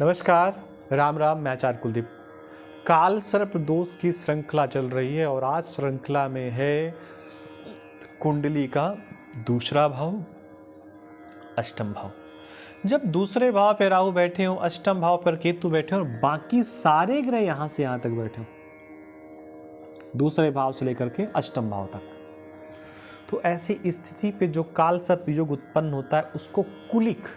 नमस्कार, राम राम। मैं आचार्य कुलदीप। काल सर्प दोष की श्रृंखला चल रही है और आज श्रृंखला में है कुंडली का दूसरा भाव, अष्टम भाव। जब दूसरे भाव पे राहु बैठे हो, अष्टम भाव पर केतु बैठे हो और बाकी सारे ग्रह यहां से यहां तक बैठे हो, दूसरे भाव से लेकर के अष्टम भाव तक, तो ऐसी स्थिति पे जो काल सर्प योग उत्पन्न होता है उसको कुलिक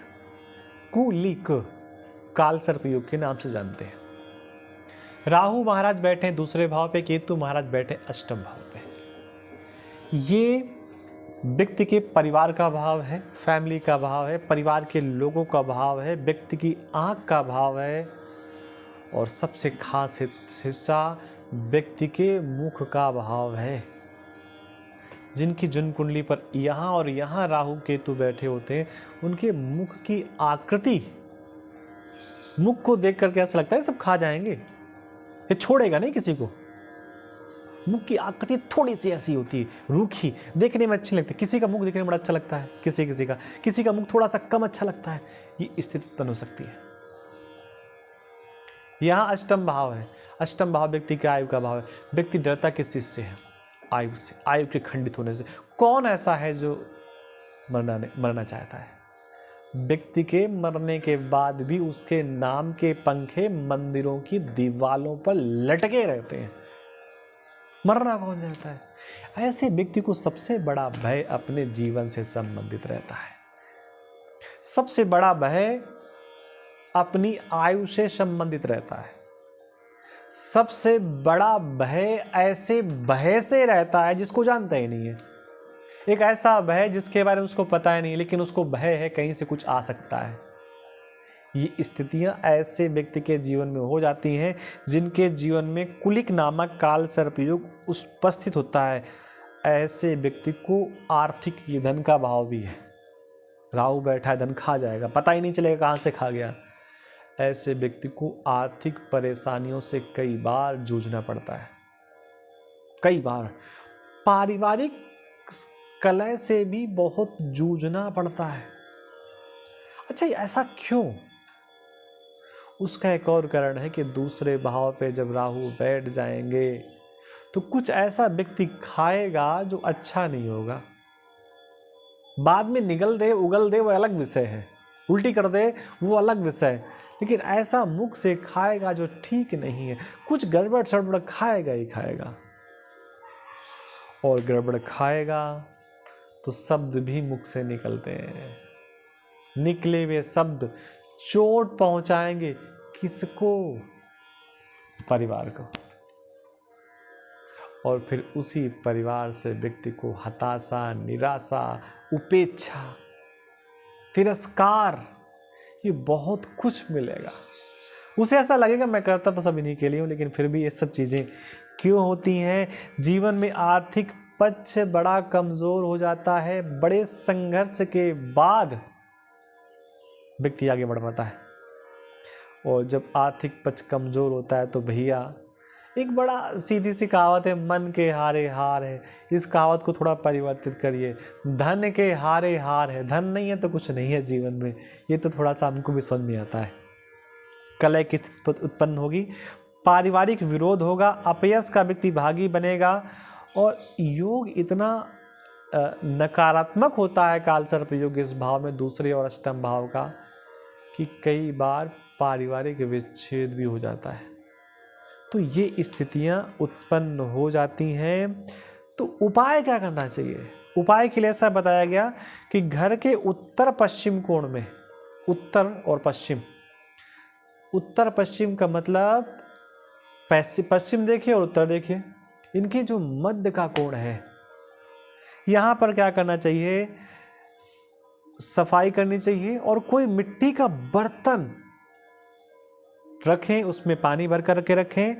काल सर्प योग के नाम से जानते हैं। राहु महाराज बैठे दूसरे भाव पे, केतु महाराज बैठे अष्टम भाव पे। ये व्यक्ति के परिवार का भाव है, फैमिली का भाव है, परिवार के लोगों का भाव है, व्यक्ति की आंख का भाव है और सबसे खास हिस्सा व्यक्ति के मुख का भाव है। जिनकी जन्म कुंडली पर यहाँ और यहाँ राहु केतु बैठे होते हैं, उनके मुख की आकृति, मुख को देख करके ऐसा लगता है सब खा जाएंगे, ये छोड़ेगा नहीं किसी को। मुख की आकृति थोड़ी सी ऐसी होती है, रूखी, देखने में अच्छी लगती है। किसी का मुख देखने में बड़ा अच्छा लगता है, किसी का मुख थोड़ा सा कम अच्छा लगता है। ये स्थिति उत्पन्न हो सकती है। यहाँ अष्टम भाव है। अष्टम भाव व्यक्ति के आयु का भाव है। व्यक्ति डरता किस चीज से है? आयु से, आयु के खंडित होने से। कौन ऐसा है जो मरना चाहता है? व्यक्ति के मरने के बाद भी उसके नाम के पंखे मंदिरों की दीवालों पर लटके रहते हैं। मरना कौन चाहता है? ऐसे व्यक्ति को सबसे बड़ा भय अपने जीवन से संबंधित रहता है। सबसे बड़ा भय अपनी आयु से संबंधित रहता है। सबसे बड़ा भय ऐसे भय से रहता है जिसको जानता ही नहीं है। एक ऐसा भय जिसके बारे में उसको पता ही नहीं, लेकिन उसको भय है कहीं से कुछ आ सकता है। ये स्थितियां ऐसे व्यक्ति के जीवन में हो जाती हैं जिनके जीवन में कुलिक नामक काल सर्प योग उपस्थित होता है। ऐसे व्यक्ति को आर्थिक धन का भाव भी है। राहु बैठा है, धन खा जाएगा, पता ही नहीं चलेगा कहां से खा गया। ऐसे व्यक्ति को आर्थिक परेशानियों से कई बार जूझना पड़ता है। कई बार पारिवारिक कलह से भी बहुत जूझना पड़ता है। अच्छा, ऐसा क्यों? उसका एक और कारण है कि दूसरे भाव पे जब राहु बैठ जाएंगे तो कुछ ऐसा व्यक्ति खाएगा जो अच्छा नहीं होगा। बाद में निगल दे, उगल दे, वो अलग विषय है। उल्टी कर दे, वो अलग विषय है। लेकिन ऐसा मुख से खाएगा जो ठीक नहीं है। कुछ गड़बड़ सड़बड़ खाएगा ही खाएगा। और गड़बड़ खाएगा तो शब्द भी मुख से निकलते हैं। निकले हुए शब्द चोट पहुंचाएंगे किसको? परिवार को। और फिर उसी परिवार से व्यक्ति को हताशा, निराशा, उपेक्षा, तिरस्कार, ये बहुत कुछ मिलेगा। उसे ऐसा लगेगा मैं करता तो सब इन्हीं के लिए हूं, लेकिन फिर भी ये सब चीजें क्यों होती हैं? जीवन में आर्थिक पक्ष बड़ा कमजोर हो जाता है। बड़े संघर्ष के बाद व्यक्ति आगे बढ़ पाता है। और जब आर्थिक पक्ष कमजोर होता है तो भैया, एक बड़ा सीधी सी कहावत है, मन के हारे हार है। इस कहावत को थोड़ा परिवर्तित करिए, धन के हारे हार है। धन नहीं है तो कुछ नहीं है जीवन में। ये तो थोड़ा सा हमको भी समझ में आता है। कलह की स्थिति उत्पन्न होगी, पारिवारिक विरोध होगा, अपयश का व्यक्ति भागी बनेगा। और योग इतना नकारात्मक होता है काल सर्प योग इस भाव में, दूसरे और अष्टम भाव का, कि कई बार पारिवारिक विच्छेद भी हो जाता है। तो ये स्थितियां उत्पन्न हो जाती हैं। तो उपाय क्या करना चाहिए? उपाय के लिए ऐसा बताया गया कि घर के उत्तर पश्चिम कोण में, उत्तर और पश्चिम, उत्तर पश्चिम का मतलब पश्चिम देखिए और उत्तर देखिए, इनकी जो मध्य का कोण है, यहां पर क्या करना चाहिए? सफाई करनी चाहिए और कोई मिट्टी का बर्तन रखें, उसमें पानी भर कर के रखें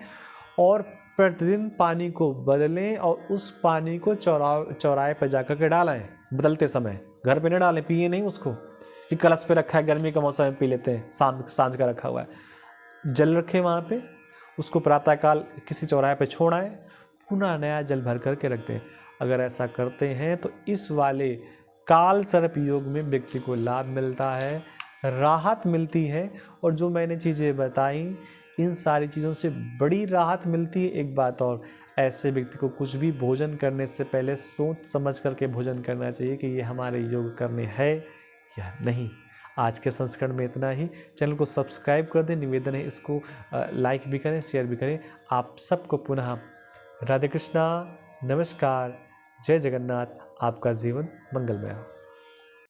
और प्रतिदिन पानी को बदलें और उस पानी को चौराहे पर जाकर के डालें। बदलते समय घर पे न डालें, पिए नहीं उसको कि कलश पे रखा है, गर्मी का मौसम में पी लेते हैं, सांझ का रखा हुआ है। जल रखें वहाँ पे, उसको प्रातःकाल किसी चौराहे पे छोड़ आए, पुनः नया जल भर करके रख दें। अगर ऐसा करते हैं तो इस वाले काल सर्प योग में व्यक्ति को लाभ मिलता है। राहत मिलती है। और जो मैंने चीज़ें बताई, इन सारी चीज़ों से बड़ी राहत मिलती है एक बात और, ऐसे व्यक्ति को कुछ भी भोजन करने से पहले सोच समझ करके भोजन करना चाहिए कि ये हमारे योग करने है या नहीं। आज के संस्करण में इतना ही। चैनल को सब्सक्राइब कर दें, निवेदन है इसको लाइक भी करें, शेयर भी करें। आप सबको पुनः राधे कृष्णा, नमस्कार, जय जगन्नाथ। आपका जीवन मंगलमय हो।